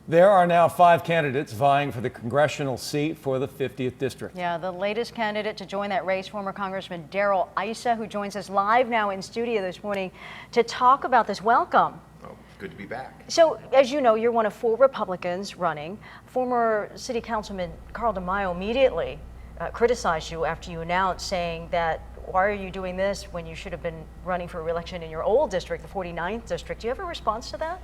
There are now 5 candidates vying for the congressional seat for the 50th district. Yeah, the latest candidate to join that race, former Congressman Darrell Issa, who joins us live now in studio this morning to talk about this. Welcome. Oh, good to be back. So, as you know, you're one of 4 Republicans running. Former City Councilman Carl DeMaio immediately criticized you after you announced, saying that, why are you doing this when you should have been running for re-election in your old district, the 49th district? Do you have a response to that?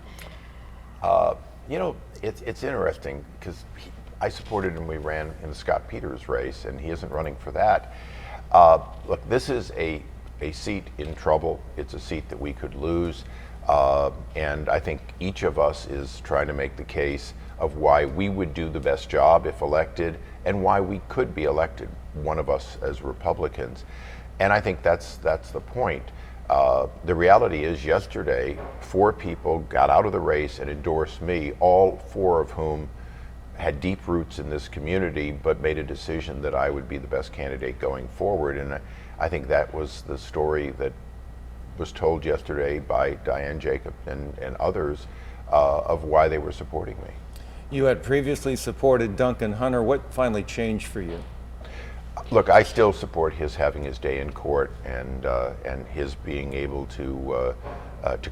You know, it's interesting because I supported him when we ran in the Scott Peters race, and he isn't running for that. Look, this is a seat in trouble. It's a seat that we could lose. And I think each of us is trying to make the case of why we would do the best job if elected and why we could be elected, one of us as Republicans. And I think that's the point. The reality is yesterday, 4 people got out of the race and endorsed me, all 4 of whom had deep roots in this community, but made a decision that I would be the best candidate going forward. And I think that was the story that was told yesterday by Diane Jacob and others of why they were supporting me. You had previously supported Duncan Hunter. What finally changed for you? Look, I still support his having his day in court and his being able to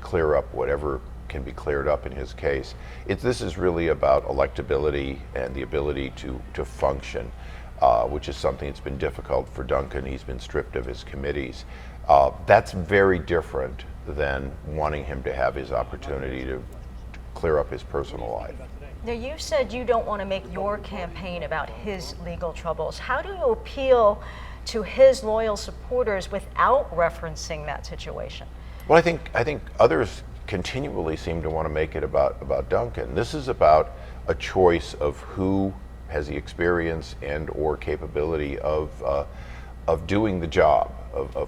clear up whatever can be cleared up in his case. This is really about electability and the ability to function, which is something that's been difficult for Duncan. He's been stripped of his committees. That's very different than wanting him to have his opportunity to clear up his personal life. Now, you said you don't want to make your campaign about his legal troubles. How do you appeal to his loyal supporters without referencing that situation? Well, I think others continually seem to want to make it about Duncan. This is about a choice of who has the experience and or capability of doing the job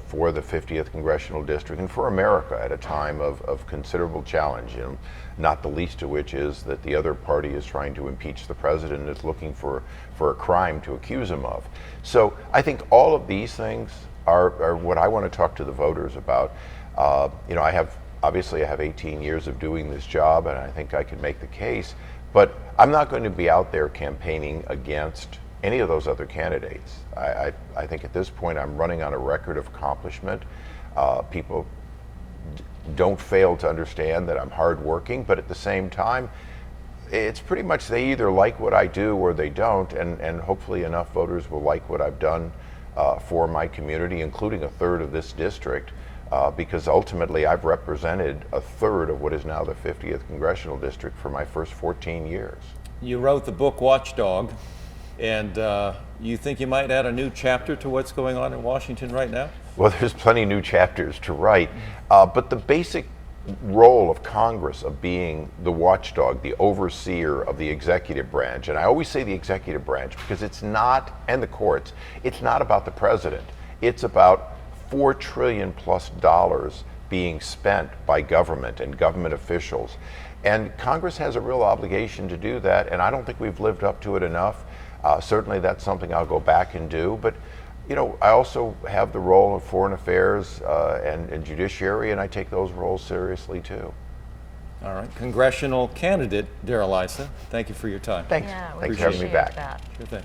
for the 50th Congressional District and for America at a time of considerable challenge, not the least of which is that the other party is trying to impeach the president and is looking for a crime to accuse him of. So I think all of these things are what I want to talk to the voters about. I have 18 years of doing this job, and I think I can make the case, but I'm not going to be out there campaigning against any of those other candidates. I think at this point I'm running on a record of accomplishment. People don't fail to understand that I'm hardworking, but at the same time, it's pretty much they either like what I do or they don't, and hopefully enough voters will like what I've done for my community, including a third of this district, because ultimately I've represented a third of what is now the 50th Congressional District for my first 14 years. You wrote the book Watchdog, and you think you might add a new chapter to what's going on in Washington right now? Well, there's plenty new chapters to write, but the basic role of Congress of being the watchdog, the overseer of the executive branch, and I always say the executive branch because it's not, and the courts, it's not about the president. It's about $4 trillion plus being spent by government and government officials. And Congress has a real obligation to do that, and I don't think we've lived up to it enough. Certainly that's something I'll go back and do, but I also have the role of foreign affairs and judiciary, and I take those roles seriously too. All right, congressional candidate Darrell Issa, thank you for your time. Thanks. Yeah, Thanks for having me back. That. Sure thing.